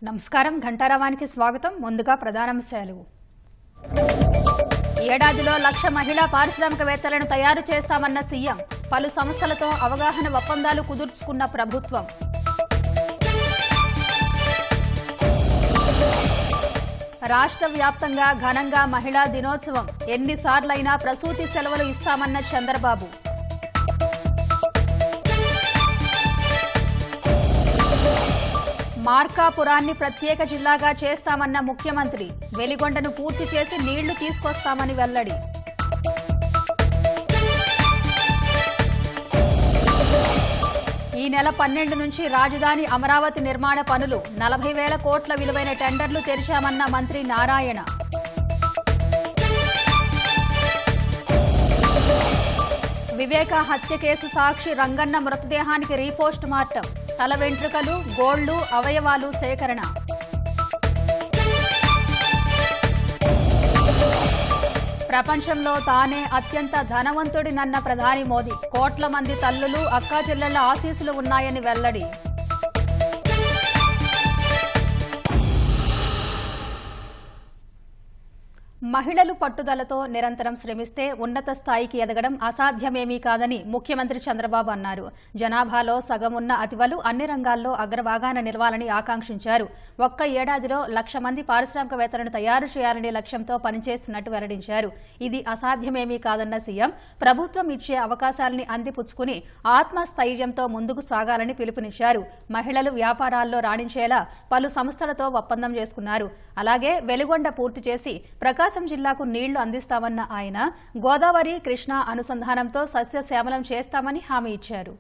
నమస్కారం ఘంటారావానికి స్వాగతం. ముందుగా ప్రధానాంశాలు. ఏడాదిలో 1,00,000 మహిళా పారిశ్రామికవేత్తలను తయారు చేస్తామన్న సీఎం. పలు సంస్థలతో అవగాహన ఒప్పందాలు కుదుర్చుకున్న ప్రభుత్వం. రాష్ట్ర వ్యాప్తంగా ఘనంగా మహిళా దినోత్సవం. ఎన్నిసార్లైనా ప్రసూతి సెలవులు ఇస్తామన్న చంద్రబాబు. మార్కాపురాన్ని ప్రత్యేక జిల్లాగా చేస్తామన్న ముఖ్యమంత్రి. వెలిగొండను పూర్తి చేసి నీళ్లు తీసుకొస్తామని వెల్లడి. ఈ నెల 12 నుంచి రాజధాని అమరావతి నిర్మాణ పనులు. 40,000 కోట్ల విలువైన టెండర్లు తెరిచామన్న మంత్రి నారాయణ. వివేక హత్య కేసు సాక్షి రంగన్న మృతదేహానికి రీపోస్ట్ మార్టం. తల వెంట్రుకలు, గోళ్లు, అవయవాలు సేకరణ. ప్రపంచంలో తానే అత్యంత ధనవంతుడినన్న ప్రధాని మోదీ. కోట్ల మంది తల్లులు, అక్కాచెల్లెళ్ల ఆశీస్సులు ఉన్నాయని వెల్లడి. మహిళలు పట్టుదలతో నిరంతరం శ్రమిస్తే ఉన్నత స్థాయికి ఎదగడం అసాధ్యమేమీ కాదని ముఖ్యమంత్రి చంద్రబాబు అన్నారు. జనాభాలో సగం ఉన్న అతివలు అన్ని రంగాల్లో అగ్రభాగాన నిలవాలని ఆకాంక్షించారు. ఒక్క ఏడాదిలో 1,00,000 మంది పారిశ్రామికవేత్తలను తయారు చేయాలనే లక్ష్యంతో పనిచేస్తున్నట్టు వెల్లడించారు. ఇది అసాధ్యమేమీ కాదన్న సీఎం ప్రభుత్వం ఇచ్చే అవకాశాలని అందిపుచ్చుకుని ఆత్మస్థైర్యంతో ముందుకు సాగాలని పిలుపునిచ్చారు. మహిళలు వ్యాపారాల్లో రాణించేలా పలు సంస్థలతో ఒప్పందం చేసుకున్నారు. అలాగే వెలిగొండ పూర్తి చేసి ప్రకాశం జిల్లాకు నీళ్లు అందిస్తామన్న ఆయన గోదావరి, కృష్ణా అనుసంధానంతో సస్యశ్యామలం చేస్తామని హామీ ఇచ్చారు.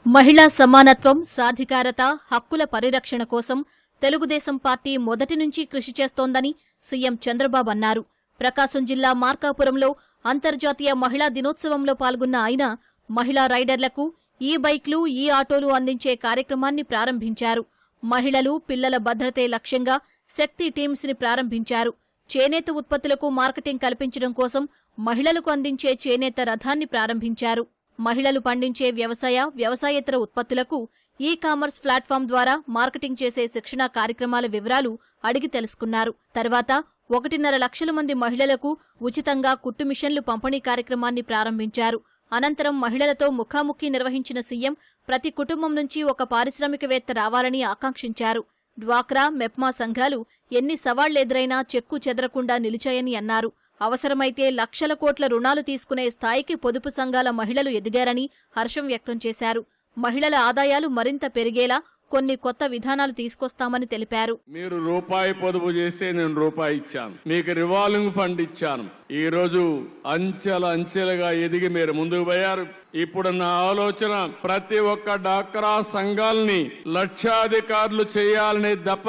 మహిళా సమానత్వం, సాధికారత, హక్కుల పరిరక్షణ కోసం తెలుగుదేశం పార్టీ మొదటి నుంచి కృషి చేస్తోందని సీఎం చంద్రబాబు అన్నారు. ప్రకాశం జిల్లా మార్కాపురంలో అంతర్జాతీయ మహిళా దినోత్సవంలో పాల్గొన్న ఆయన మహిళా రైడర్లకు ఈ బైక్లు, ఈ ఆటోలు అందించే కార్యక్రమాన్ని ప్రారంభించారు. మహిళలు, పిల్లల భద్రతే లక్ష్యంగా శక్తి టీమ్స్ ని ప్రారంభించారు. చేనేత ఉత్పత్తులకు మార్కెటింగ్ కల్పించడం కోసం మహిళలకు అందించే చేనేత రథాన్ని ప్రారంభించారు. మహిళలు పండించే వ్యవసాయేతర ఉత్పత్తులకు ఈ-కామర్స్ ప్లాట్ఫామ్ ద్వారా మార్కెటింగ్ చేసే శిక్షణా కార్యక్రమాల వివరాలు అడిగి తెలుసుకున్నారు. తర్వాత 1.5 లక్షల మంది మహిళలకు ఉచితంగా కుట్టు మిషన్లు పంపిణీ కార్యక్రమాన్ని ప్రారంభించారు. అనంతరం మహిళలతో ముఖాముఖి నిర్వహించిన సీఎం ప్రతి కుటుంబం నుంచి ఒక పారిశ్రామికవేత్త రావాలని ఆకాంక్షించారు. డ్వాక్రా, మెప్మా సంఘాలు ఎన్ని సవాళ్లెదురైనా చెక్కు చెదరకుండా నిలిచాయని అన్నారు. అవసరమైతే లక్షల కోట్ల రుణాలు తీసుకునే స్థాయికి పొదుపు సంఘాల మహిళలు ఎదిగారని హర్షం వ్యక్తం చేశారు. మహిళల ఆదాయాలు మరింత పెరిగేలా కొన్ని కొత్త విధానాలు తీసుకొస్తామని తెలిపారు. మీరు రూపాయి పొదుపు చేస్తే నేను రూపాయి ఇచ్చాను, మీకు రివాల్వింగ్ ఫండ్ ఇచ్చాను. ఈ రోజు అంచెలుగా ఎదిగి మీరు ముందుకు పోయారు. ఇప్పుడు నా ఆలోచన ప్రతి ఒక్క డాక్రా సంఘాలని లక్షాధికారులు చేయాలనే తప్ప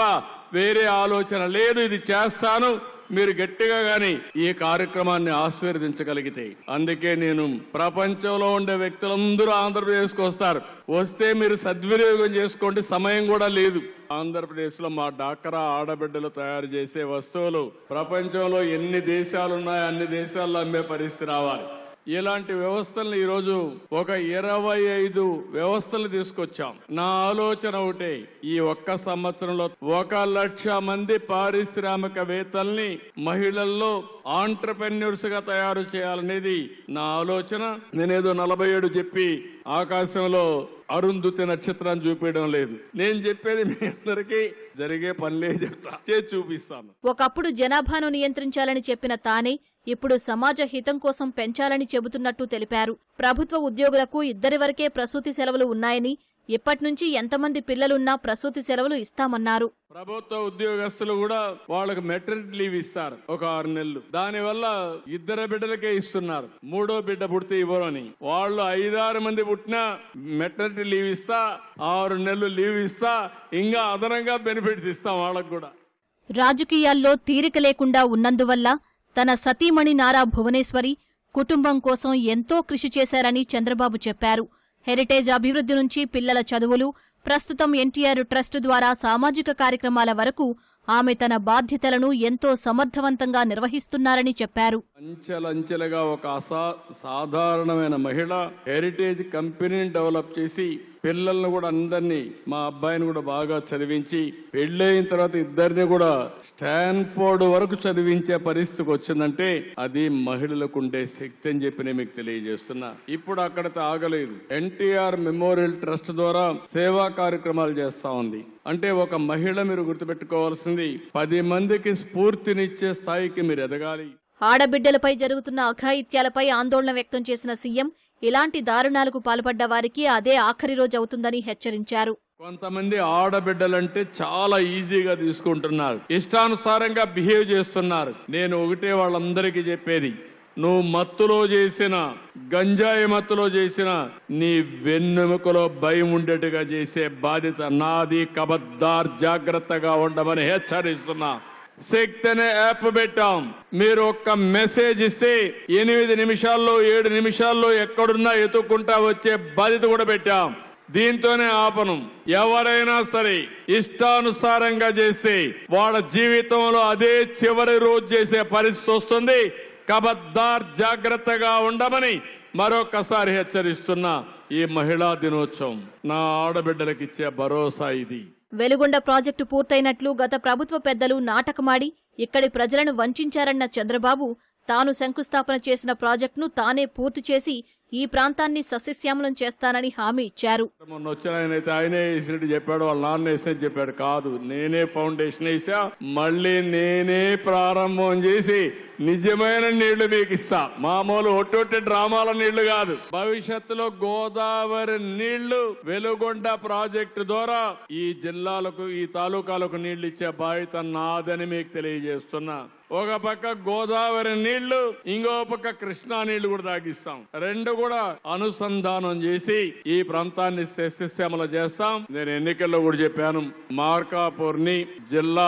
వేరే ఆలోచన లేదు. ఇది చేస్తాను, మీరు గట్టిగా గాని ఈ కార్యక్రమాన్ని ఆశీర్వదించగలిగితే. అందుకే నేను ప్రపంచంలో ఉండే వ్యక్తులందరూ ఆంధ్రప్రదేశ్కి వస్తే మీరు సద్వినియోగం చేసుకోండి, సమయం కూడా లేదు. ఆంధ్రప్రదేశ్ లో మా డాక్రా ఆడబిడ్డలు తయారు చేసే వస్తువులు ప్రపంచంలో ఎన్ని దేశాలు ఉన్నాయో అన్ని దేశాల్లో అమ్మే పరిస్థితి రావాలి. ఇలాంటి వ్యవస్థలను ఈరోజు ఒక 25 వ్యవస్థలు తీసుకొచ్చాం. నా ఆలోచన ఒకటే, ఈ ఒక్క సంవత్సరంలో 1,00,000 మంది పారిశ్రామికవేత్తల్ని మహిళల్లో ఆంటర్ప్రెన్యూర్స్ గా తయారు చేయాలనేది నా ఆలోచన. నేనేదో 47 చెప్పి ఆకాశంలో అరుంధతి నక్షత్రాన్ని చూపించడం లేదు. నేను చెప్పేది మీ అందరికీ జరిగే పనులే చెప్తా, చేసి చూపిస్తాను. ఒకప్పుడు జనాభాను నియంత్రించాలని చెప్పిన తానే ఇప్పుడు సమాజ హితం కోసం పెంచాలని చెబుతున్నట్టు తెలిపారు. ప్రభుత్వ ఉద్యోగులకు 2 వరకే ప్రసూతి సెలవులు ఉన్నాయని, ఇప్పటినుంచి ఎంతమంది పిల్లలున్నా ప్రసూతి సెలవులు ఇస్తామన్నారు. ప్రభుత్వ ఉద్యోగస్తులు కూడా వాళ్ళకి మెటర్నిటీ లీవ్ ఇస్తారు ఒక 6 నెలలు. దానివల్ల 2 బిడ్డలకే ఇస్తున్నారు, 3వ బిడ్డ పుడితే ఇవ్వరు అని. వాళ్ళు 5-6 మంది పుట్టినా మెటర్నిటీ లీవ్ ఇస్తా, 6 నెలలు లీవ్ ఇస్తా, ఇంకా అదనంగా బెనిఫిట్స్ ఇస్తాం వాళ్ళకు కూడా. రాజకీయాల్లో తీరిక లేకుండా ఉన్నందువల్ల తన సతీమణి నారా భువనేశ్వరి కుటుంబం కోసం ఎంతో కృషి చేశారని చంద్రబాబు చెప్పారు. హెరిటేజ్ అభివృద్ధి నుంచి పిల్లల చదువులు, ప్రస్తుతం ఎన్టీఆర్ ట్రస్ట్ ద్వారా సామాజిక కార్యక్రమాల వరకు ఆమె తన బాధ్యతలను ఎంతో సమర్థవంతంగా నిర్వహిస్తున్నారని చెప్పారు. అంచెలంచెలుగా ఒక సాధారణమైన మహిళ హెరిటేజ్ కంపెనీని డెవలప్ చేసి పిల్లల్ని కూడా అందరినీ, మా అబ్బాయిని కూడా బాగా చదివించి పెళ్ళైన తర్వాత ఇద్దరిని కూడా స్టాన్ఫోర్డ్ వరకు చదివించే పరిస్థితికి వచ్చిందంటే అది మహిళలకు ఉండే శక్తి అని చెప్పి నేను మీకు తెలియజేస్తున్నా. ఇప్పుడు అక్కడితో ఆగలేదు. ఎన్టీఆర్ మెమోరియల్ ట్రస్ట్ ద్వారా సేవా కార్యక్రమాలు చేస్తా ఉంది. అంటే ఒక మహిళ మీరు గుర్తుపెట్టుకోవాల్సింది 10 మందికి స్ఫూర్తినిచ్చే స్థాయికి మీరు ఎదగాలి. ఆడబిడ్డలపై జరుగుతున్న అఘాయిత్యాలపై ఆందోళన వ్యక్తం చేసిన సీఎం ఇలాంటి దారుణాలకు పాల్పడ్డ వారికి అదే ఆఖరి రోజు అవుతుందని హెచ్చరించారు. కొంతమంది ఆడబిడ్డలంటే చాలా ఈజీగా తీసుకుంటున్నారు, ఇష్టానుసారంగా బిహేవ్ చేస్తున్నారు. నేను ఒకటే వాళ్ళందరికీ చెప్పేది, నువ్వు మత్తులో చేసిన, గంజాయి మత్తులో చేసిన, నీ వెన్నెముకలో భయం ఉండేట్టుగా చేసే బాధ్యత నాది. కబద్దార్, జాగ్రత్తగా ఉండమని హెచ్చరిస్తున్నా. శక్తి అనే యాప్ పెట్టాం. మీరు ఒక్క మెసేజ్ ఇస్తే 8 నిమిషాల్లో 7 నిమిషాల్లో ఎక్కడున్నా ఎత్తుక్కుంటా వచ్చే బాధ్యత కూడా పెట్టాం. దీంతోనే ఆపను. ఎవరైనా సరే ఇష్టానుసారంగా చేస్తే వాళ్ళ జీవితంలో అదే చివరి రోజు చేసే పరిస్థితి వస్తుంది. కబద్దార్, జాగ్రత్తగా ఉండమని మరొకసారి హెచ్చరిస్తున్నా. ఈ మహిళా దినోత్సవం నా ఆడబిడ్డలకు ఇచ్చే భరోసా ఇది. వెలుగొండ ప్రాజెక్టు పూర్తయినట్లు గత ప్రభుత్వ పెద్దలు నాటకమాడి ఇక్కడి ప్రజలను వంచారన్న చంద్రబాబు తాను శంకుస్థాపన చేసిన ప్రాజెక్టును తానే పూర్తి చేసి ఈ ప్రాంతాన్ని సస్యశ్యామలం చేస్తానని హామీ ఇచ్చారు. మొన్న వచ్చిన ఆయనైతే ఆయనే వేసినట్టు చెప్పాడు, వాళ్ళ నాన్న వేసినట్టు చెప్పాడు. కాదు, నేనే ఫౌండేషన్ వేసా, మళ్ళీ నేనే ప్రారంభం చేసి నిజమైన నీళ్లు మీకు ఇస్తా. మామూలు ఒట్టొట్టి డ్రామాల నీళ్లు కాదు. భవిష్యత్తులో గోదావరి నీళ్లు వెలుగొండ ప్రాజెక్టు ద్వారా ఈ జిల్లాలకు, ఈ తాలూకాలకు నీళ్లు ఇచ్చే బాధ్యత నాదని మీకు తెలియజేస్తున్నా. ఒక పక్క గోదావరి నీళ్లు, ఇంకో పక్క కృష్ణా నీళ్లు కూడా తాగిస్తాం. రెండు కూడా అనుసంధానం చేసి ఈ ప్రాంతాన్ని సస్యశ్యామల చేస్తాం. నేను ఎన్నికల్లో కూడా చెప్పాను, మార్కాపూర్ని జిల్లా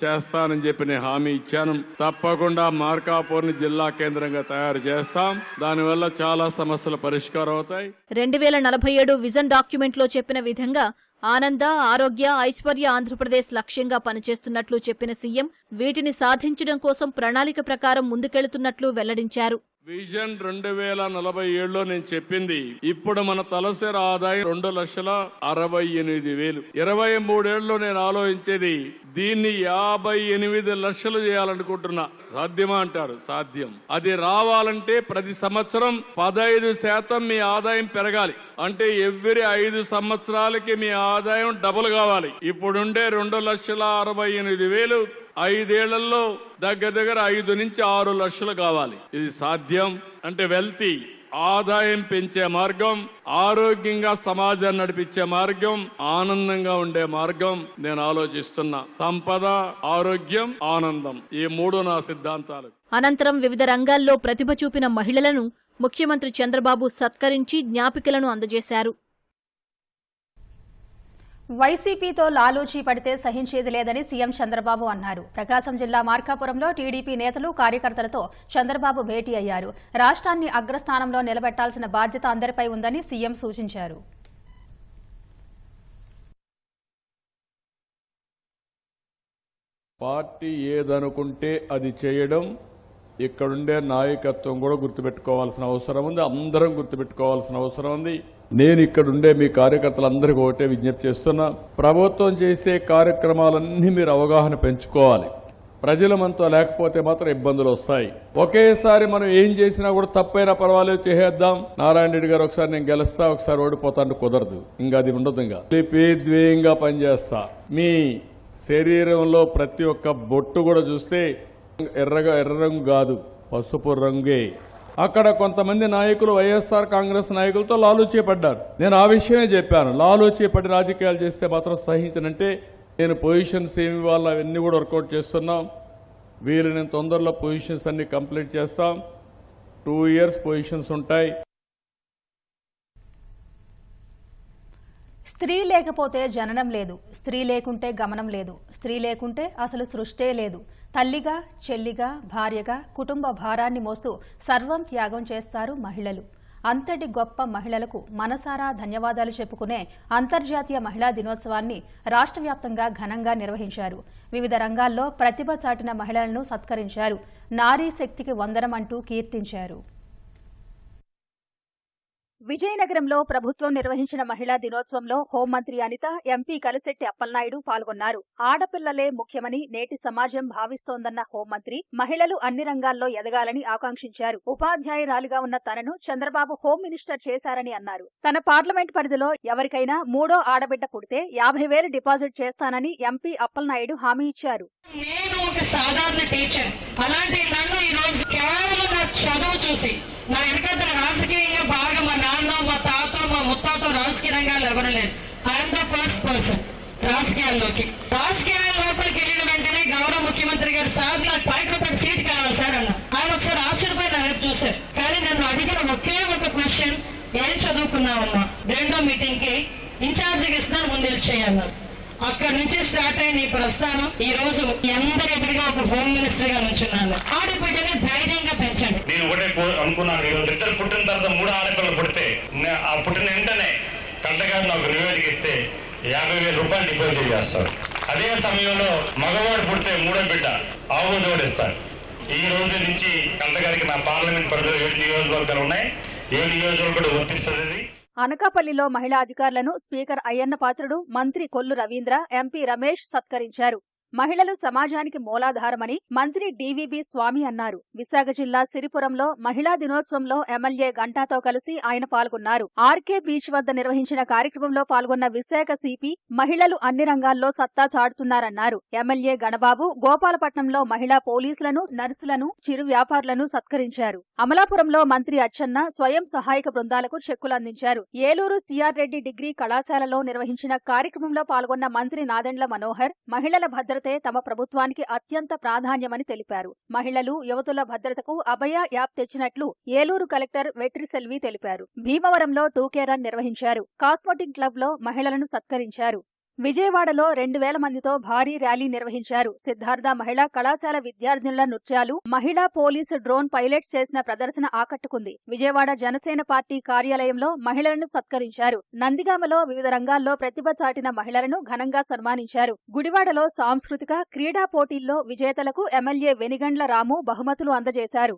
చేస్తానని చెప్పి నేను హామీ ఇచ్చాను. తప్పకుండా మార్కాపూర్ని జిల్లా కేంద్రంగా తయారు చేస్తాం. దానివల్ల చాలా సమస్యలు పరిష్కారం అవుతాయి. 2047 విజన్ డాక్యుమెంట్లో చెప్పిన విధంగా ఆనంద, ఆరోగ్య, ఐశ్వర్య ఆంధ్రప్రదేశ్ లక్ష్యంగా పనిచేస్తున్నట్లు చెప్పిన సీఎం వీటిని సాధించడం కోసం ప్రణాళిక ప్రకారం ముందుకెళుతున్నట్లు వెల్లడించారు. విజన్ 2047లో నేను చెప్పింది, ఇప్పుడు మన తలసరి ఆదాయం 2,68,000. 23 ఏళ్లలో నేను ఆలోచించేది దీన్ని 58 లక్షలు చేయాలనుకుంటున్నా. సాధ్యమా అంటారు, సాధ్యం. అది రావాలంటే ప్రతి సంవత్సరం 15% మీ ఆదాయం పెరగాలి. అంటే ఎవ్రీ 5 సంవత్సరాలకి మీ ఆదాయం డబుల్ కావాలి. ఇప్పుడుండే 2,68,000 5 ఏళ్లలో దగ్గర 5 నుంచి 6 లక్షలు కావాలి. ఇది సాధ్యం. అంటే వెల్తీ, ఆదాయం పెంచే మార్గం, ఆరోగ్యంగా సమాజాన్ని నడిపించే మార్గం, ఆనందంగా ఉండే మార్గం నేను ఆలోచిస్తున్నా. సంపద, ఆరోగ్యం, ఆనందం, ఈ 3 నా సిద్ధాంతాలు. అనంతరం వివిధ రంగాల్లో ప్రతిభ చూపిన మహిళలను ముఖ్యమంత్రి చంద్రబాబు సత్కరించి జ్ఞాపికలను అందజేశారు. వైసీపీతో లాలూచీ పడితే సహించేది లేదని సీఎం చంద్రబాబు అన్నారు. ప్రకాశం జిల్లా మార్కాపురంలో టీడీపీ నేతలు, కార్యకర్తలతో చంద్రబాబు భేటీ అయ్యారు. రాష్ట్రాన్ని అగ్రస్థానంలో నిలబెట్టాల్సిన బాధ్యత అందరిపై ఉందని సీఎం సూచించారు. పార్టీ ఏదనుకుంటే అది చేయడం ఇక్కడుండే నాయకత్వం కూడా గుర్తుపెట్టుకోవాల్సిన అవసరం ఉంది. అందరం గుర్తుపెట్టుకోవాల్సిన అవసరం ఉంది. నేను ఇక్కడుండే మీ కార్యకర్తలందరికీ ఒకటే విజ్ఞప్తి చేస్తున్నా, ప్రభుత్వం చేసే కార్యక్రమాలన్నీ మీరు అవగాహన పెంచుకోవాలి. ప్రజల మనతో లేకపోతే మాత్రం ఇబ్బందులు వస్తాయి. ఒకేసారి మనం ఏం చేసినా కూడా తప్పైనా పర్వాలేదు చేసేద్దాం, నారాయణ రెడ్డి గారు ఒకసారి నేను గెలుస్తా, ఒకసారి ఓడిపోతాను కుదరదు. ఇంకా అది ఉండదు. ఇంకా ద్వేయంగా పనిచేస్తా. మీ శరీరంలో ప్రతి ఒక్క బొట్టు కూడా చూస్తే ఎర్ర రంగు కాదు, పసుపు రంగే. అక్కడ కొంతమంది నాయకులు వైఎస్ఆర్ కాంగ్రెస్ నాయకులతో లాలూచీ పడ్డారు. నేను ఆ విషయమే చెప్పాను. లాలూచీ పడి రాజకీయాలు చేస్తే మాత్రం సహించనంటే నేను పొజిషన్స్ ఏమి ఇవ్వాలి అవన్నీ కూడా వర్కౌట్ చేస్తున్నాం. వీలైనంత తొందరలో పొజిషన్స్ అన్ని కంప్లీట్ చేస్తాం. 2 ఇయర్స్ పొజిషన్స్ ఉంటాయి. స్త్రీ లేకపోతే జననం లేదు, స్త్రీ లేకుంటే గమనం లేదు, స్త్రీ లేకుంటే అసలు సృష్టే లేదు. తల్లిగా, చెల్లిగా, భార్యగా కుటుంబ భారాన్ని మోస్తూ సర్వం త్యాగం చేస్తారు మహిళలు. అంతటి గొప్ప మహిళలకు మనసారా ధన్యవాదాలు చెప్పుకునే అంతర్జాతీయ మహిళా దినోత్సవాన్ని రాష్ట్ర వ్యాప్తంగా ఘనంగా నిర్వహించారు. వివిధ రంగాల్లో ప్రతిభ చాటిన మహిళలను సత్కరించారు. నారీ శక్తికి వందనం అంటూ కీర్తించారు. విజయనగరంలో ప్రభుత్వం నిర్వహించిన మహిళా దినోత్సవంలో హోంమంత్రి అనిత, ఎంపీ కలిశెట్టి అప్పలనాయుడు పాల్గొన్నారు. ఆడపిల్లలే ముఖ్యమని నేటి సమాజం భావిస్తోందన్న హోంమంత్రి మహిళలు అన్ని రంగాల్లో ఎదగాలని ఆకాంక్షించారు. ఉపాధ్యాయురాలిగా ఉన్న తనను చంద్రబాబు హోం మినిస్టర్ చేశారని అన్నారు. తన పార్లమెంట్ పరిధిలో ఎవరికైనా మూడో ఆడబిడ్డ పుడితే 50,000 డిపాజిట్ చేస్తానని ఎంపీ అప్పలనాయుడు హామీ ఇచ్చారు. నేను ఒక సాధారణ టీచర్, అలాంటి నన్ను ఈ రోజు కేవలం నా చదువు చూసి నా వెనకాల రాజకీయంగా బాగా మా నాన్న, మా తాత, మా ముత్తాత రాజకీయ రంగాలు ఎవరు లేరు. ఐఎమ్ ద ఫస్ట్ పర్సన్ రాజకీయాల లోపలికి వెళ్ళిన వెంటనే గౌరవ ముఖ్యమంత్రి గారు సార్ నాకు పైకి సీట్ కావాలి సార్ అన్న. ఆయన ఒకసారి ఆశ్చర్యపోయి నా వైపు చూశారు. కానీ నన్ను అడిగిన ఒకే ఒక క్వశ్చన్, ఏం చదువుకున్నామన్నా? రెండో మీటింగ్ కి ఇన్ఛార్జిగా ఇస్తాను, ముందు చేయాలన్నారు. అక్కడి నుంచి స్టార్ట్ అయిన ఈ ప్రస్థానం ఈ రోజు అందరి ఎదురుగా ఒక హోమ్ మినిస్టర్ గా నుంచున్నాను. ఆడపిల్లని ధైర్యంగా పెంచండి. నేను ఒకటే అనుకున్నాను, ఇద్దరు పుట్టిన తర్వాత 3 ఆడపిల్లలు పుడితే ఆ పుట్టిన వెంటనే కలెక్టర్ నాకు నివేదిక ఇస్తే 50,000 రూపాయలు డిపాజిట్ చేస్తారు. అదే సమయంలో మగవాడు పుడితే 3వ బిడ్డ ఆవుదోడు ఇస్తారు. ఈ రోజు నుంచి కలెక్టర్ గారికి నా పార్లమెంట్ పరిధిలో 7 నియోజకవర్గాలు ఉన్నాయి. 7 నియోజకవర్గాలు వర్తిస్తుంది. అనకాపల్లిలో మహిళా అధికారులను స్పీకర్ అయ్యన్న పాత్రుడు, మంత్రి కొల్లు రవీంద్ర, ఎంపీ రమేష్ సత్కరించారు. మహిళలు సమాజానికి మూలాధారమని మంత్రి డీవీబీ స్వామి అన్నారు. విశాఖ జిల్లా సిరిపురంలో మహిళా దినోత్సవంలో ఎమ్మెల్యే గంటాతో కలిసి ఆయన పాల్గొన్నారు. ఆర్కే బీచ్ వద్ద నిర్వహించిన కార్యక్రమంలో పాల్గొన్న విశాఖ సిపి మహిళలు అన్ని రంగాల్లో సత్తా చాటుతున్నారన్నారు. ఎమ్మెల్యే గణబాబు గోపాలపట్నంలో మహిళా పోలీసులను, నర్సులను, చిరు వ్యాపారులను సత్కరించారు. అమలాపురంలో మంత్రి అచ్చెన్న స్వయం సహాయక బృందాలకు చెక్కులు అందించారు. ఏలూరు సిఆర్ రెడ్డి డిగ్రీ కళాశాలలో నిర్వహించిన కార్యక్రమంలో పాల్గొన్న మంత్రి నాదెండ్ల మనోహర్ మహిళల భద్రతే తమ ప్రభుత్వానికి అత్యంత ప్రాధాన్యమని తెలిపారు. మహిళలు, యువతుల భద్రతకు అభయ యాప్ తెచ్చినట్లు ఏలూరు కలెక్టర్ వెట్రిసెల్వి తెలిపారు. భీమవరంలో 2K రన్ నిర్వహించారు. కాస్మోటిక్ క్లబ్ లో మహిళలను సత్కరించారు. విజయవాడలో 2,000 మందితో భారీ ర్యాలీ నిర్వహించారు. సిద్ధార్థ మహిళా కళాశాల విద్యార్థినుల నృత్యాలు, మహిళా పోలీసు డ్రోన్ పైలట్స్ చేసిన ప్రదర్శన ఆకట్టుకుంది. విజయవాడ జనసేన పార్టీ కార్యాలయంలో మహిళలను సత్కరించారు. నందిగామలో వివిధ రంగాల్లో ప్రతిభ చాటిన మహిళలను ఘనంగా సన్మానించారు. గుడివాడలో సాంస్కృతిక, క్రీడా పోటీల్లో విజేతలకు ఎమ్మెల్యే వెనిగండ్ల రాము బహుమతులు అందజేశారు.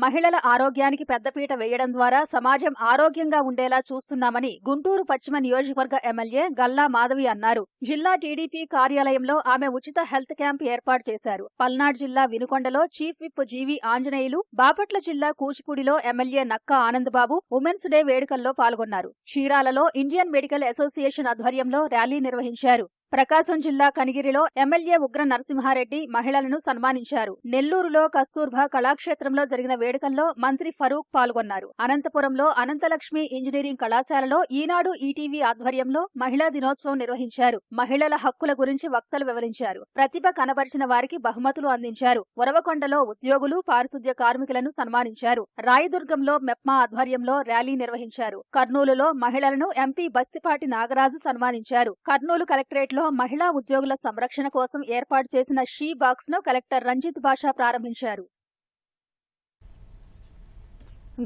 మహిళల ఆరోగ్యానికి పెద్దపీట వేయడం ద్వారా సమాజం ఆరోగ్యంగా ఉండేలా చూస్తున్నామని గుంటూరు పశ్చిమ నియోజకవర్గ ఎమ్మెల్యే గల్లా మాధవి అన్నారు. జిల్లా టీడీపీ కార్యాలయంలో ఆమె ఉచిత హెల్త్ క్యాంప్ ఏర్పాటు చేశారు. పల్నాడు జిల్లా వినుకొండలో చీఫ్ విప్ జీవి ఆంజనేయులు, బాపట్ల జిల్లా కూచిపూడిలో MLA Nakka Anandababu women's day వేడుకల్లో పాల్గొన్నారు. చీరాలలో ఇండియన్ మెడికల్ అసోసియేషన్ ఆధ్వర్యంలో ర్యాలీ నిర్వహించారు. ప్రకాశం జిల్లా కనిగిరిలో ఎమ్మెల్యే ఉగ్ర నరసింహారెడ్డి మహిళలను సన్మానించారు. నెల్లూరులో కస్తూర్బా కళాక్షేత్రంలో జరిగిన వేడుకల్లో మంత్రి ఫరూక్ పాల్గొన్నారు. అనంతపురంలో అనంతలక్ష్మి ఇంజనీరింగ్ కళాశాలలో ఈనాడు ఈటీవీ ఆధ్వర్యంలో మహిళా దినోత్సవం నిర్వహించారు. మహిళల హక్కుల గురించి వక్తలు వివరించారు. ప్రతిభ కనబరిచిన వారికి బహుమతులు అందించారు. ఉరవకొండలో ఉద్యోగులు, పారిశుద్ధ్య కార్మికులను సన్మానించారు. రాయదుర్గంలో మెప్మా ఆధ్వర్యంలో ర్యాలీ నిర్వహించారు. కర్నూలులో మహిళలను ఎంపీ బస్తిపాటి నాగరాజు సన్మానించారు. కర్నూలు కలెక్టరేట్ లో మహిళా ఉద్యోగుల సంరక్షణ కోసం ఏర్పాటు చేసిన షీ బాక్స్ ను కలెక్టర్ రంజిత్ బాషా ప్రారంభించారు.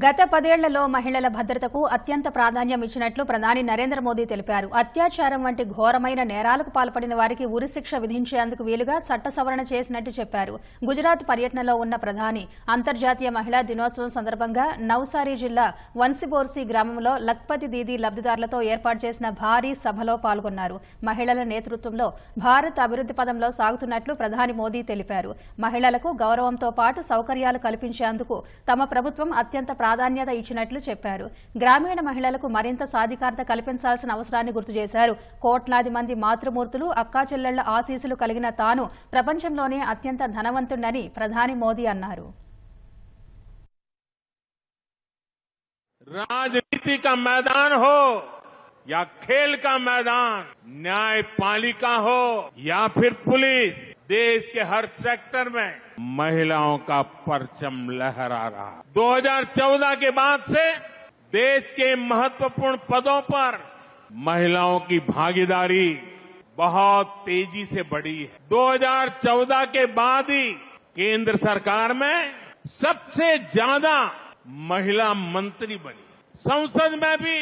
గత 10 ఏళ్లలో మహిళల భద్రతకు అత్యంత ప్రాధాన్యం ఇచ్చినట్లు ప్రధాని నరేంద్ర మోదీ తెలిపారు. అత్యాచారం వంటి ఘోరమైన నేరాలకు పాల్పడిన వారికి ఉరిశిక్ష విధించేందుకు వీలుగా చట్ట సవరణ చేసినట్టు చెప్పారు. గుజరాత్ పర్యటనలో ఉన్న ప్రధాని అంతర్జాతీయ మహిళా దినోత్సవం సందర్భంగా నవ్సారీ జిల్లా వన్సిబోర్సీ గ్రామంలో లఖ్పతి దీదీ లబ్దిదారులతో ఏర్పాటు చేసిన భారీ సభలో పాల్గొన్నారు. మహిళల నేతృత్వంలో భారత్ అభివృద్ది పదంలో సాగుతున్నట్లు ప్రధాని మోదీ తెలిపారు. మహిళలకు గౌరవంతో పాటు సౌకర్యాలు కల్పించేందుకు తమ ప్రభుత్వం అత్యంత ప్రాధాన్యత ఇచ్చినట్లు చెప్పారు. గ్రామీణ మహిళలకు మరింత సాధికారత కల్పించాల్సిన అవసరాన్ని గుర్తు చేశారు. కోట్లాది మంది మాతృమూర్తులు, అక్కాచెల్లెళ్ల ఆశీస్సులు కలిగిన తాను ప్రపంచంలోనే అత్యంత ధనవంతుడని ప్రధాని మోదీ అన్నారు. राजनीति का मैदान हो या खेल का मैदान, न्यायपालिका हो या फिर पुलिस, देश के हर सेक्टर में महिलाओं का परचम लहरा रहा। 2014 के बाद से देश के महत्वपूर्ण पदों पर महिलाओं की भागीदारी बहुत तेजी से बढ़ी है। 2014 के बाद ही केंद्र सरकार में सबसे ज्यादा महिला मंत्री बनी। संसद में भी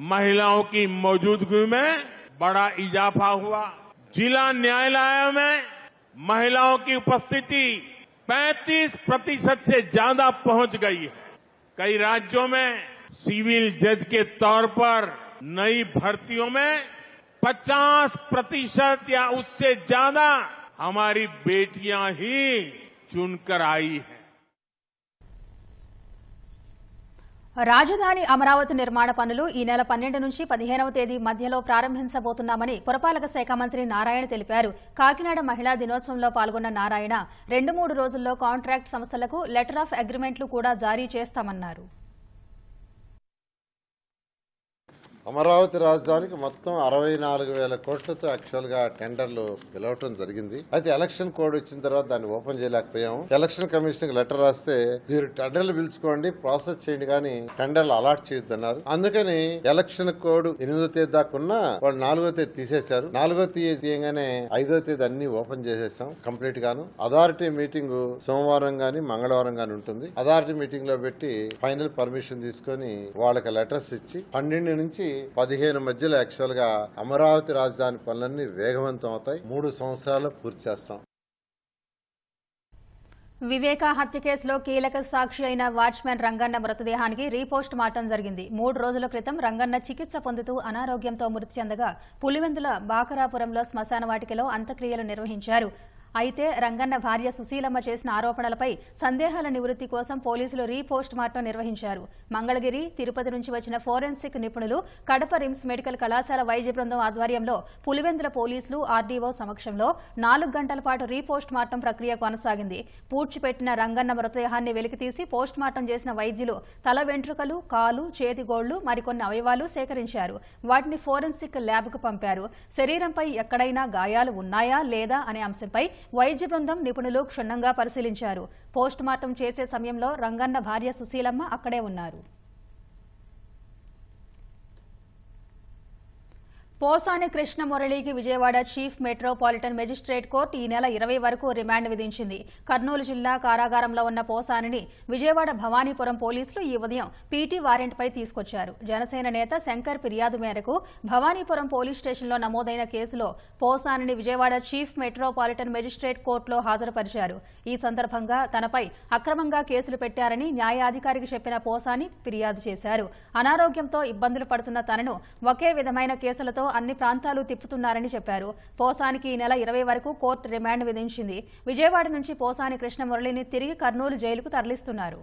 महिलाओं की मौजूदगी में बड़ा इजाफा हुआ। जिला न्यायालयों में महिलाओं की उपस्थिति 35% से ज्यादा पहुंच गई है। कई राज्यों में सिविल जज के तौर पर नई भर्तियों में 50% या उससे ज्यादा हमारी बेटियां ही चुनकर आई हैं। రాజధాని అమరావతి నిర్మాణ పనులు ఈ నెల 12 నుంచి 15వ తేదీ మధ్యలో ప్రారంభించబోతున్నామని పురపాలక శాఖ మంత్రి నారాయణ తెలిపారు. కాకినాడ మహిళా దినోత్సవంలో పాల్గొన్న నారాయణ 2-3 రోజుల్లో కాంట్రాక్ట్ సంస్థలకు లెటర్ ఆఫ్ అగ్రిమెంట్లు కూడా జారీ చేస్తామన్నారు. అమరావతి రాజధానికి మొత్తం 64,000 కోట్లతో యాక్చువల్ గా టెండర్లు పిలవటం జరిగింది. అయితే ఎలక్షన్ కోడ్ వచ్చిన తర్వాత దాన్ని ఓపెన్ చేయలేకపోయాము. ఎలక్షన్ కమిషన్ కి లెటర్ రాస్తే మీరు టెండర్లు పిలుచుకోండి, ప్రాసెస్ చేయండి, కానీ టెండర్లు అలాట్ చేయొద్దన్నారు. అందుకని ఎలక్షన్ కోడ్ 8వ తేదీ దాకా ఉన్నా వాళ్ళు 4వ తేదీ తీసేశారు. 4వ తేదీ తీయగానే 5వ తేదీ అన్ని ఓపెన్ చేసేసాం కంప్లీట్ గాను. అథారిటీ మీటింగ్ సోమవారం గానీ మంగళవారం గానీ ఉంటుంది. అథారిటీ మీటింగ్ లో పెట్టి ఫైనల్ పర్మిషన్ తీసుకొని వాళ్ళకి లెటర్స్ ఇచ్చి 12 నుంచి 15 మధ్యలో యాక్చువల్ గా అమరావతి రాజధాని పనులన్నీ వేగవంతం అవుతాయి. 3 సంవత్సరాల్లో పూర్తి చేస్తాం. వివేక హత్య కేసులో కీలక సాక్షి అయిన వాచ్మెన్ రంగన్న మృతదేహానికి రీపోస్ట్ మార్టం జరిగింది. 3 రోజుల క్రితం రంగన్న చికిత్స పొందుతూ అనారోగ్యంతో మృతి చెందగా పులివెందుల బాకరాపురంలో శ్మశాన వాటికలో అంత్యక్రియలు నిర్వహించారు. అయితే రంగన్న భార్య సుశీలమ్మ చేసిన ఆరోపణలపై సందేహాల నివృత్తి కోసం పోలీసులు రీపోస్ట్ మార్టం నిర్వహించారు. మంగళగిరి, తిరుపతి నుంచి వచ్చిన ఫోరెన్సిక్ నిపుణులు, కడప రిమ్స్ మెడికల్ కళాశాల వైద్య బృందం ఆధ్వర్యంలో పులివెందుల పోలీసులు, ఆర్డీఓ సమక్షంలో 4 గంటల పాటు రీపోస్ట్ మార్టం ప్రక్రియ కొనసాగింది. పూడ్చిపెట్టిన రంగన్న మృతదేహాన్ని వెలికితీసి పోస్ట్ మార్టం చేసిన వైద్యులు తల వెంట్రుకలు, కాలు, చేతిగోళ్లు, మరికొన్ని అవయవాలు సేకరించారు. వాటిని ఫోరెన్సిక్ ల్యాబ్కు పంపారు. శరీరంపై ఎక్కడైనా గాయాలు ఉన్నాయా లేదా అనే అంశంపై వైద్య బృందం నిపుణులు క్షుణ్ణంగా పరిశీలించారు. పోస్ట్ మార్టం చేసే సమయంలో రంగన్న భార్య సుశీలమ్మ అక్కడే ఉన్నారు. పోసాని కృష్ణమురళికి Vijayawada chief metropolitan magistrate court ఈ నెల 20 వరకు రిమాండ్ విధించింది. కర్నూలు జిల్లా కారాగారంలో ఉన్న పోసానిని విజయవాడ భవానీపురం పోలీసులు ఈ ఉదయం పీటీ వారెంట్పై తీసుకొచ్చారు. జనసేన నేత శంకర్ ఫిర్యాదు మేరకు భవానీపురం పోలీస్ స్టేషన్లో నమోదైన కేసులో పోసానిని విజయవాడ చీఫ్ మెట్రోపాలిటన్ మెజిస్ట్రేట్ కోర్టులో హాజరుపరిచారు. ఈ సందర్భంగా తనపై అక్రమంగా కేసులు పెట్టారని న్యాయాధికారికి చెప్పిన పోసాని ఫిర్యాదు చేశారు. అనారోగ్యంతో ఇబ్బందులు పడుతున్న తనను ఒకే విధమైన కేసులతో అన్ని ప్రాంతాలు తిప్పుతున్నారని చెప్పారు. పోసానికి ఈ నెల 20 వరకు కోర్టు రిమాండ్ విధించింది. విజయవాడ నుంచి పోసాని కృష్ణమురళిని తిరిగి కర్నూలు జైలుకు తరలిస్తున్నారు.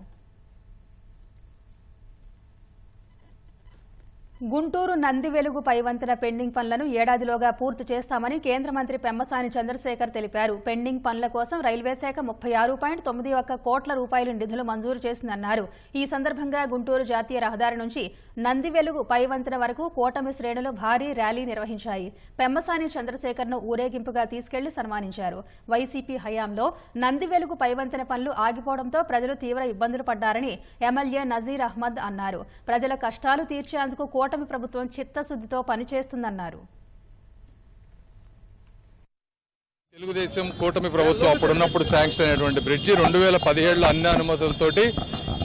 గుంటూరు నందివెలుగు పైవంతెన పెండింగ్ పనులను ఏడాదిలోగా పూర్తి చేస్తామని కేంద్ర మంత్రి పెమ్మసాని చంద్రశేఖర్ తెలిపారు. పెండింగ్ పనుల కోసం రైల్వే శాఖ 36.91 కోట్ల రూపాయల నిధులు మంజూరు చేసిందన్నారు. ఈ సందర్భంగా గుంటూరు జాతీయ రహదారి నుంచి నందివెలుగు పైవంతెన వరకు కూటమి శ్రేణులు భారీ ర్యాలీ నిర్వహించాయి. పెమ్మసాని చంద్రశేఖర్ను ఊరేగింపుగా తీసుకెళ్లి సన్మానించారు. వైసీపీ హయాంలో నందివెలుగు పైవంతెన పనులు ఆగిపోవడంతో ప్రజలు తీవ్ర ఇబ్బందులు పడ్డారని ఎమ్మెల్యే నజీర్ అహ్మద్ అన్నారు. ప్రజల కష్టాలు తీర్చేందుకు కూటమి ప్రభుత్వం చిత్తశుద్దితో పనిచేస్తుందన్నారు. తెలుగుదేశం కూటమి ప్రభుత్వం అప్పుడున్నప్పుడు శాంక్షన్ అయినటువంటి బ్రిడ్జి 2017లో అన్ని అనుమతులతోటి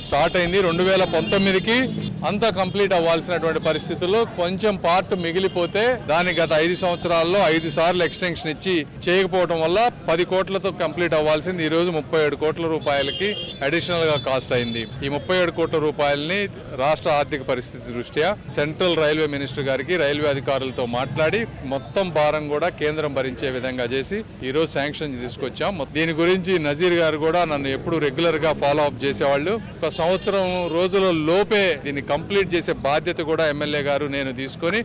స్టార్ట్ అయింది. 2019కి అంతా కంప్లీట్ అవ్వాల్సినటువంటి పరిస్థితుల్లో కొంచెం పార్ట్ మిగిలిపోతే దాన్ని గత 5 సంవత్సరాల్లో 5 సార్లు ఎక్స్టెన్షన్ ఇచ్చి చేయకపోవడం వల్ల 10 కోట్లతో కంప్లీట్ అవ్వాల్సింది ఈ రోజు 37 కోట్ల రూపాయలకి అడిషనల్ గా కాస్ట్ అయింది. ఈ 37 కోట్ల రూపాయలని రాష్ట్ర ఆర్థిక పరిస్థితి దృష్ట్యా సెంట్రల్ రైల్వే మినిస్టర్ గారికి రైల్వే అధికారులతో మాట్లాడి మొత్తం భారం కూడా కేంద్రం భరించే విధంగా చేసి ఈ రోజు శాంక్షన్ తీసుకొచ్చాం. దీని గురించి నజీర్ గారు కూడా నన్ను ఎప్పుడు రెగ్యులర్ గా ఫాలో అప్ చేసేవాళ్ళు. 1 సంవత్సరం రోజుల లోపే దీన్ని కంప్లీట్ చేసే బాధ్యత కూడా ఎమ్మెల్యే గారు నేను తీసుకొని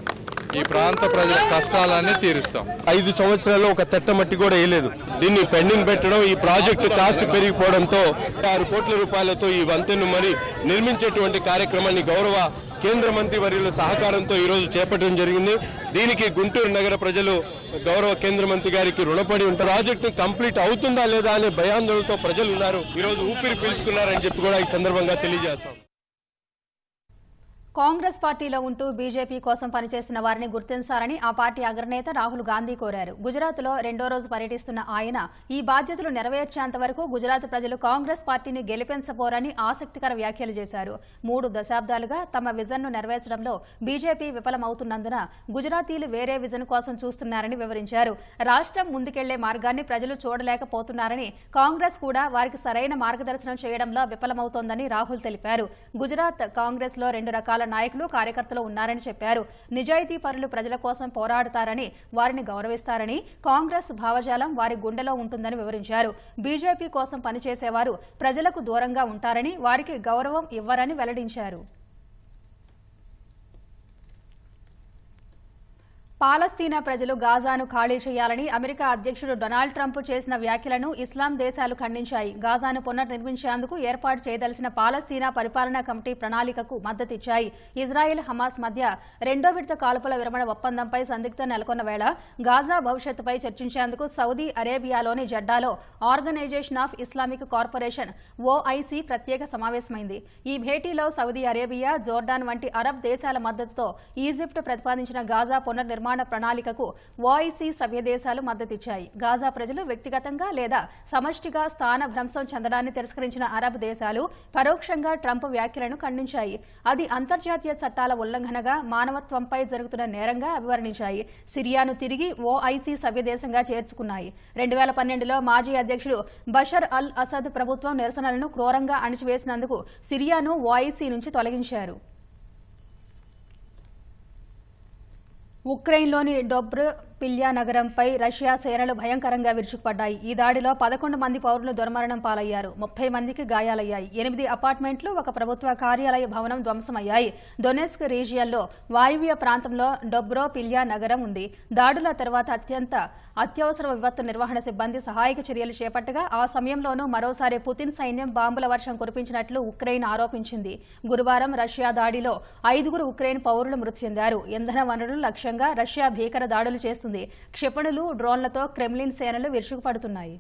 ఈ ప్రాంత ప్రజల కష్టాలన్నీ తీరుస్తాం. 5 సంవత్సరాల్లో ఒక తెట్ట మట్టి కూడా వేయలేదు. దీన్ని పెండింగ్ పెట్టడం, ఈ ప్రాజెక్టు కాస్ట్ పెరిగిపోవడంతో 6 కోట్ల రూపాయలతో ఈ వంతెను మరి నిర్మించేటువంటి కార్యక్రమాన్ని గౌరవ కేంద్ర మంత్రి వర్యుల సహకారంతో ఈ రోజు చేపట్టడం జరిగింది. దీనికి గుంటూరు నగర ప్రజలు గౌరవ కేంద్ర మంత్రి గారికి రుణపడి ఉంటారు. ప్రాజెక్టు కంప్లీట్ అవుతుందా లేదా అనే భయాందోళనతో ప్రజలు ఉన్నారు. ఈ రోజు ఊపిరి పీల్చుకున్నారని చెప్పి కూడా ఈ సందర్భంగా తెలియజేస్తాం. కాంగ్రెస్ పార్టీలో ఉంటూ బీజేపీ కోసం పనిచేస్తున్న వారిని గుర్తించాలని ఆ పార్టీ అగ్రనేత రాహుల్ గాంధీ కోరారు. గుజరాత్లో 2వ రోజు పర్యటిస్తున్న ఆయన ఈ బాధ్యతలు నెరవేర్చేంత వరకు గుజరాత్ ప్రజలు కాంగ్రెస్ పార్టీని గెలిపించబోరని ఆసక్తికర వ్యాఖ్యలు చేశారు. 3 దశాబ్దాలుగా తమ విజన్ను నెరవేర్చడంలో బీజేపీ విఫలమవుతున్నందున గుజరాతీలు వేరే విజన్ కోసం చూస్తున్నారని వివరించారు. రాష్ట్రం ముందుకెళ్లే మార్గాన్ని ప్రజలు చూడలేకపోతున్నారని, కాంగ్రెస్ కూడా వారికి సరైన మార్గదర్శనం చేయడంలో విఫలమవుతోందని రాహుల్ తెలిపారు. గుజరాత్ కాంగ్రెస్ లో 2 రకాల నాయకులు, కార్యకర్తలు ఉన్నారని చెప్పారు. నిజాయితీ పరులు ప్రజల కోసం పోరాడతారని, వారిని గౌరవిస్తారని, కాంగ్రెస్ భావజాలం వారి గుండెలో ఉంటుందని వివరించారు. బీజేపీ కోసం పనిచేసేవారు ప్రజలకు దూరంగా ఉంటారని, వారికి గౌరవం ఇవ్వరని వెల్లడించారు. పాలస్తీనా ప్రజలు గాజాను ఖాళీ చేయాలని అమెరికా అధ్యక్షుడు డొనాల్డ్ ట్రంప్ చేసిన వ్యాఖ్యలను ఇస్లాం దేశాలు ఖండించాయి. గాజాను పునర్నిర్మించేందుకు ఏర్పాటు చేయదలసిన పాలస్తీనా పరిపాలనా కమిటీ ప్రణాళికకు మద్దతిచ్చాయి. ఇజ్రాయెల్, హమాస్ మధ్య 2వ విడత కాల్పుల విరమణ ఒప్పందంపై సందిగ్ధత నెలకొన్న వేళ గాజా భవిష్యత్తుపై చర్చించేందుకు సౌదీ అరేబియాలోని జడ్డాలో organisation of Islamic corporation OIC ప్రత్యేక సమావేశమైంది. ఈ భేటీలో సౌదీ అరేబియా, జోర్డాన్ వంటి అరబ్ దేశాల మద్దతుతో ఈజిప్ట్ ప్రతిపాదించిన గాజా పునర్నిర్మాణ ప్రణాళికకు ఓఐసీ సభ్య దేశాలు మద్దతిచ్చాయి. గాజా ప్రజలు వ్యక్తిగతంగా లేదా సమష్టిగా స్థాన భ్రంశం చెందడాన్ని తిరస్కరించిన అరబ్ దేశాలు పరోక్షంగా ట్రంప్ వ్యాఖ్యలను ఖండించాయి. అది అంతర్జాతీయ చట్టాల ఉల్లంఘనగా, మానవత్వంపై జరుగుతున్న నేరంగా అభివర్ణించాయి. సిరియాను తిరిగి ఓఐసీ సభ్య దేశంగా చేర్చుకున్నాయి. 2012లో మాజీ అధ్యక్షుడు బషర్ అల్ అసద్ ప్రభుత్వం నిరసనలను క్రూరంగా అణిచివేసినందుకు సిరియాను ఓఐసీ నుంచి తొలగించారు. ఉక్రెయిన్లోని డొబ్రోపిల్యా నగరంపై రష్యా సేనలు భయంకరంగా విరుచుకుపడ్డాయి. ఈ దాడిలో 11 మంది పౌరులు దుర్మరణం పాలయ్యారు. 30 మందికి గాయాలయ్యాయి. 8 అపార్ట్మెంట్లు, ఒక ప్రభుత్వ కార్యాలయ భవనం ధ్వంసమయ్యాయి. డొనెస్క్ రీజియన్లో వాయువ్య ప్రాంతంలో డొబ్రోపిల్యా నగరం ఉంది. దాడుల తర్వాత అత్యవసర విపత్తు నిర్వహణ సిబ్బంది సహాయక చర్యలు చేపట్టగా ఆ సమయంలోనూ మరోసారి పుతిన్ సైన్యం బాంబుల వర్షం కురిపించినట్లు ఉక్రెయిన్ ఆరోపించింది. గురువారం రష్యా దాడిలో 5 ఉక్రెయిన్ పౌరులు మృతి చెందారు. ఇంధన వనరులు లక్ష్యంగా రష్యా భీకర దాడులు చేస్తుంది. క్షిపణులు, డ్రోన్లతో క్రెమ్లిన్ సేనలు విరుచుకుపడుతున్నాయి.